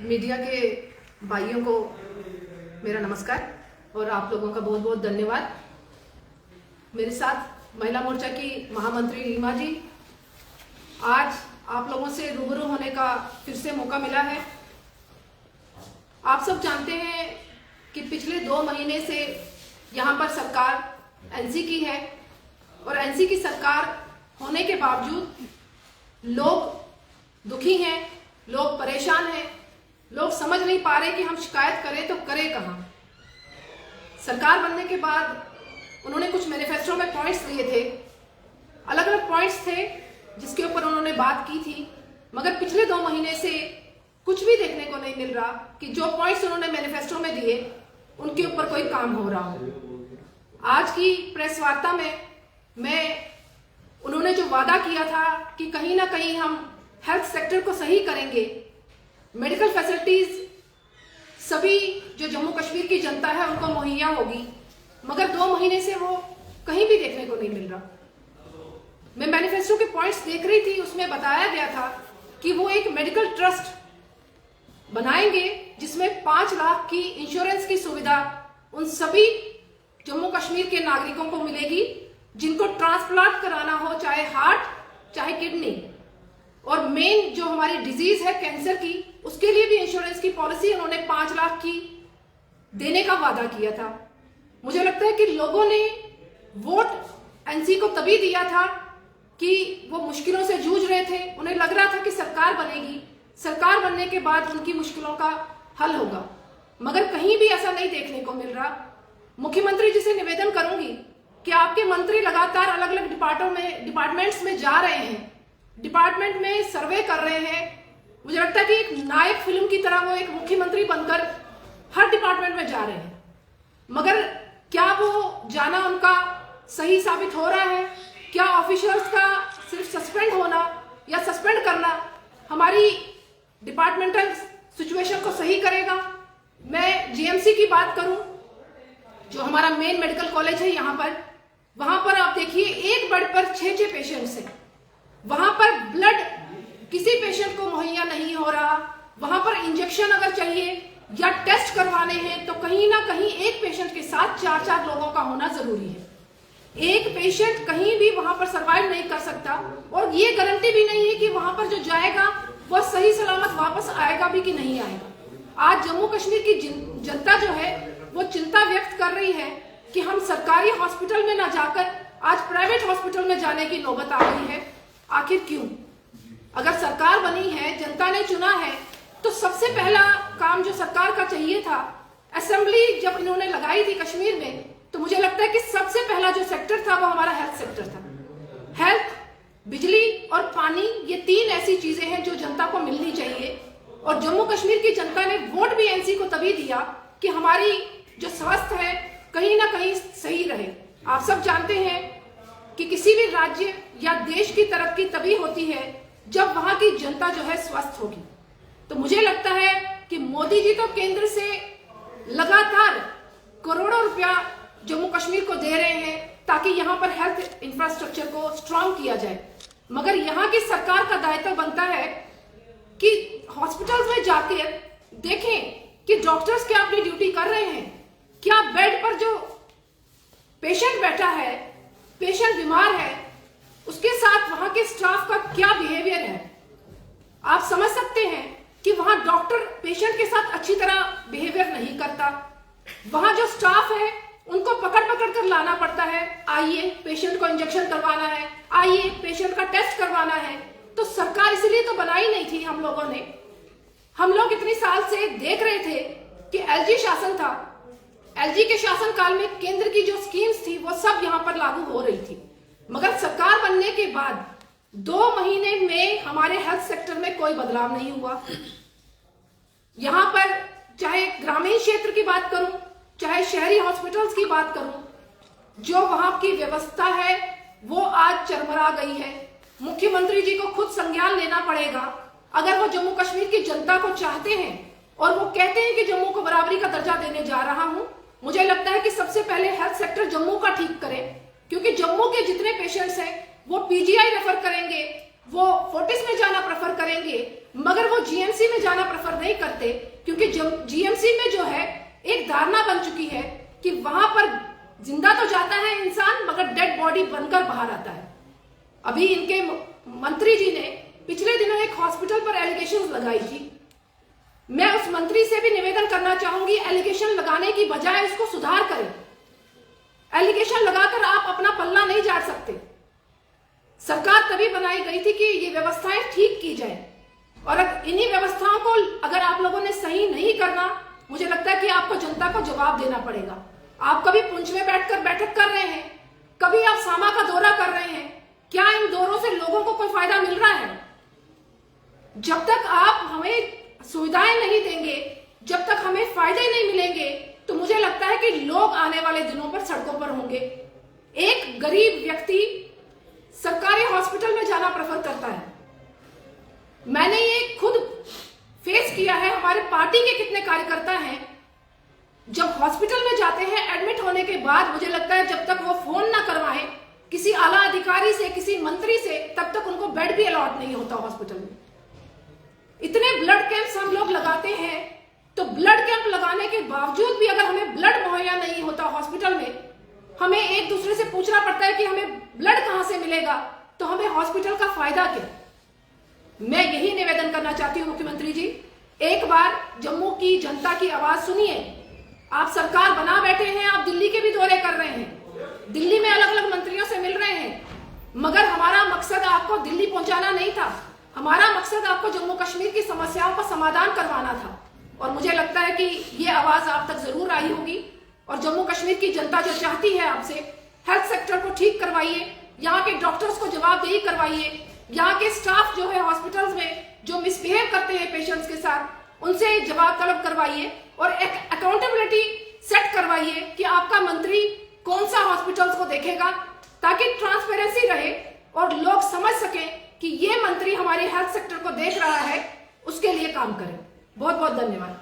Media के भाइयों को मेरा नमस्कार और आप लोगों का बहुत बहुत धन्यवाद। मेरे साथ महिला मोर्चा की महामंत्री रीमा जी, आज आप लोगों से रूबरू होने का फिर से मौका मिला है। आप सब जानते हैं कि पिछले 2 महीने से यहाँ पर सरकार एनसी की है और एनसी की सरकार होने के बावजूद लोग दुखी हैं, लोग परेशान हैं, लोग समझ नहीं पा रहे कि हम शिकायत करें तो करें कहाँ। सरकार बनने के बाद उन्होंने कुछ मैनिफेस्टो में पॉइंट्स दिए थे, अलग अलग पॉइंट्स थे जिसके ऊपर उन्होंने बात की थी, मगर पिछले 2 महीने से कुछ भी देखने को नहीं मिल रहा कि जो पॉइंट्स उन्होंने मैनिफेस्टो में दिए उनके ऊपर कोई काम हो रहा हो। आज की प्रेस वार्ता में उन्होंने जो वादा किया था कि कहीं ना कहीं हम हेल्थ सेक्टर को सही करेंगे, मेडिकल फैसिलिटीज सभी जो जम्मू कश्मीर की जनता है उनको मुहैया होगी, मगर 2 महीने से वो कहीं भी देखने को नहीं मिल रहा। मैं मैनिफेस्टो के पॉइंट्स देख रही थी, उसमें बताया गया था कि वो एक मेडिकल ट्रस्ट बनाएंगे जिसमें 5 लाख की इंश्योरेंस की सुविधा उन सभी जम्मू कश्मीर के नागरिकों को मिलेगी जिनको ट्रांसप्लांट कराना हो, चाहे हार्ट चाहे किडनी, और मेन जो हमारी डिजीज है कैंसर की, उसके लिए भी इंश्योरेंस की पॉलिसी उन्होंने 5 लाख की देने का वादा किया था। मुझे लगता है कि लोगों ने वोट एनसी को तभी दिया था कि वो मुश्किलों से जूझ रहे थे, उन्हें लग रहा था कि सरकार बनेगी, सरकार बनने के बाद उनकी मुश्किलों का हल होगा, मगर कहीं भी ऐसा नहीं देखने को मिल रहा। मुख्यमंत्री जी से निवेदन करूंगी कि आपके मंत्री लगातार अलग अलग डिपार्टमेंट्स में जा रहे हैं, डिपार्टमेंट में सर्वे कर रहे हैं। मुझे लगता है कि एक नायक फिल्म की तरह वो एक मुख्यमंत्री बनकर हर डिपार्टमेंट में जा रहे हैं, मगर क्या वो जाना उनका सही साबित हो रहा है? क्या ऑफिसर्स का सिर्फ सस्पेंड होना या सस्पेंड करना हमारी डिपार्टमेंटल सिचुएशन को सही करेगा? मैं जीएमसी की बात करूं, जो हमारा मेन मेडिकल कॉलेज है यहाँ पर, वहां पर आप देखिए एक बेड पर 6 पेशेंट्स हैं। वहां पर ब्लड किसी पेशेंट को मुहैया नहीं हो रहा, वहां पर इंजेक्शन अगर चाहिए या टेस्ट करवाने हैं तो कहीं ना कहीं एक पेशेंट के साथ 4 लोगों का होना जरूरी है। एक पेशेंट कहीं भी वहां पर सरवाइव नहीं कर सकता और ये गारंटी भी नहीं है कि वहां पर जो जाएगा वह सही सलामत वापस आएगा भी कि नहीं आएगा। आज जम्मू कश्मीर की जनता जो है वो चिंता व्यक्त कर रही है कि हम सरकारी हॉस्पिटल में ना जाकर आज प्राइवेट हॉस्पिटल में जाने की नौबत आ गई है। आखिर क्यों? अगर सरकार बनी है, जनता ने चुना है, तो सबसे पहला काम जो सरकार का चाहिए था, असेंबली जब इन्होंने लगाई थी कश्मीर में, तो मुझे लगता है कि सबसे पहला जो सेक्टर था वो हमारा हेल्थ सेक्टर था। हेल्थ, बिजली और पानी, ये 3 ऐसी चीजें हैं जो जनता को मिलनी चाहिए, और जम्मू कश्मीर की जनता ने वोट भी एनसी को तभी दिया कि हमारी जो स्वास्थ्य है कहीं ना कहीं सही रहे। आप सब जानते हैं कि किसी भी राज्य या देश की तरक्की तभी होती है जब वहां की जनता जो है स्वस्थ होगी। तो मुझे लगता है कि मोदी जी तो केंद्र से लगातार करोड़ों रुपया जम्मू कश्मीर को दे रहे हैं ताकि यहाँ पर हेल्थ इंफ्रास्ट्रक्चर को स्ट्रांग किया जाए, मगर यहाँ की सरकार का दायित्व बनता है कि हॉस्पिटल्स में जाकर देखें कि डॉक्टर्स क्या अपनी ड्यूटी कर रहे हैं, क्या बेड पर जो पेशेंट बैठा है, पेशेंट बीमार है, उसके साथ वहां के स्टाफ का क्या बिहेवियर है। आप समझ सकते हैं कि वहां डॉक्टर पेशेंट के साथ अच्छी तरह बिहेवियर नहीं करता, वहां जो स्टाफ है उनको पकड़ कर लाना पड़ता है, आइए पेशेंट को इंजेक्शन करवाना है, आइए पेशेंट का टेस्ट करवाना है। तो सरकार इसलिए तो बनाई नहीं थी हम लोगों ने। हम लोग इतनी साल से देख रहे थे कि एलजी शासन था, एलजी के शासन काल में केंद्र की जो स्कीम्स थी वो सब यहाँ पर लागू हो रही थी, मगर सरकार बनने के बाद 2 महीने में हमारे हेल्थ सेक्टर में कोई बदलाव नहीं हुआ। यहाँ पर चाहे ग्रामीण क्षेत्र की बात करूं, चाहे शहरी हॉस्पिटल्स की बात करूं, जो वहां की व्यवस्था है वो आज चरमरा गई है। मुख्यमंत्री जी को खुद संज्ञान लेना पड़ेगा। अगर वो जम्मू कश्मीर की जनता को चाहते हैं और वो कहते हैं कि जम्मू को बराबरी का दर्जा देने जा रहा हूं, मुझे लगता है कि सबसे पहले हेल्थ सेक्टर जम्मू का ठीक करें, क्योंकि जम्मू के जितने पेशेंट्स हैं वो पीजीआई रेफर करेंगे, वो फोर्टिस में जाना प्रेफर करेंगे, मगर वो जीएमसी में जाना प्रेफर नहीं करते, क्योंकि जीएमसी में जो है एक धारणा बन चुकी है कि वहां पर जिंदा तो जाता है इंसान, मगर डेड बॉडी बनकर बाहर आता है। अभी इनके मंत्री जी ने पिछले दिनों एक हॉस्पिटल पर एलिगेशंस लगाई थी। मैं उस मंत्री से भी निवेदन करना चाहूंगी, एलिगेशन लगाने की बजाय उसको सुधार करें। एलिगेशन लगाकर आप अपना पल्ला नहीं झाड़ सकते। सरकार तभी बनाई गई थी कि ये व्यवस्थाएं ठीक की जाए, और इन्हीं व्यवस्थाओं को अगर आप लोगों ने सही नहीं करना, मुझे लगता है कि आपको जनता को जवाब देना पड़ेगा। आप कभी पुंछ में बैठकर बैठक कर रहे हैं, कभी आप सामा का दौरा कर रहे हैं, क्या इन दौरों से लोगों को कोई फायदा मिल रहा है? जब तक आप हमें सुविधाएं नहीं देंगे, जब तक हमें फायदे नहीं मिलेंगे, तो मुझे लगता है कि लोग आने वाले दिनों पर सड़कों पर होंगे। एक गरीब व्यक्ति सरकारी हॉस्पिटल में जाना प्रेफर करता है। मैंने ये खुद फेस किया है। हमारे पार्टी के कितने कार्यकर्ता हैं, जब हॉस्पिटल में जाते हैं एडमिट होने के बाद, मुझे लगता है जब तक वो फोन ना करवाएं किसी आला अधिकारी से, किसी मंत्री से, तब तक उनको बेड भी अलॉट नहीं होता हॉस्पिटल में। इतने ब्लड कैंप्स हम लोग लगाते हैं, तो ब्लड कैंप लगाने के बावजूद भी अगर हमें ब्लड मुहैया नहीं होता हॉस्पिटल में, हमें एक दूसरे से पूछना पड़ता है कि हमें ब्लड कहां से मिलेगा, तो हमें हॉस्पिटल का फायदा क्या? मैं यही निवेदन करना चाहती हूं मुख्यमंत्री जी, एक बार जम्मू की जनता की आवाज सुनिए। आप सरकार बना बैठे हैं, आप दिल्ली के भी दौरे कर रहे हैं, दिल्ली में अलग अलग मंत्रियों से मिल रहे हैं, मगर हमारा मकसद आपको दिल्ली पहुंचाना नहीं था। हमारा मकसद आपको जम्मू कश्मीर की समस्याओं का समाधान करवाना था। और मुझे लगता है कि ये आवाज आप तक जरूर आई होगी, और जम्मू कश्मीर की जनता जो चाहती है आपसे, हेल्थ सेक्टर को ठीक करवाइए, यहाँ के डॉक्टर्स को जवाबदेही करवाइए, यहाँ के स्टाफ जो है हॉस्पिटल्स में जो मिसबिहेव करते हैं पेशेंट्स के साथ, उनसे जवाब तलब करवाइए, और एक अकाउंटेबिलिटी सेट करवाइए कि आपका मंत्री कौन सा हॉस्पिटल्स को देखेगा, ताकि ट्रांसपेरेंसी रहे और लोग समझ सकें कि ये मंत्री हमारे हेल्थ सेक्टर को देख रहा है, उसके लिए काम करें। बहुत बहुत धन्यवाद।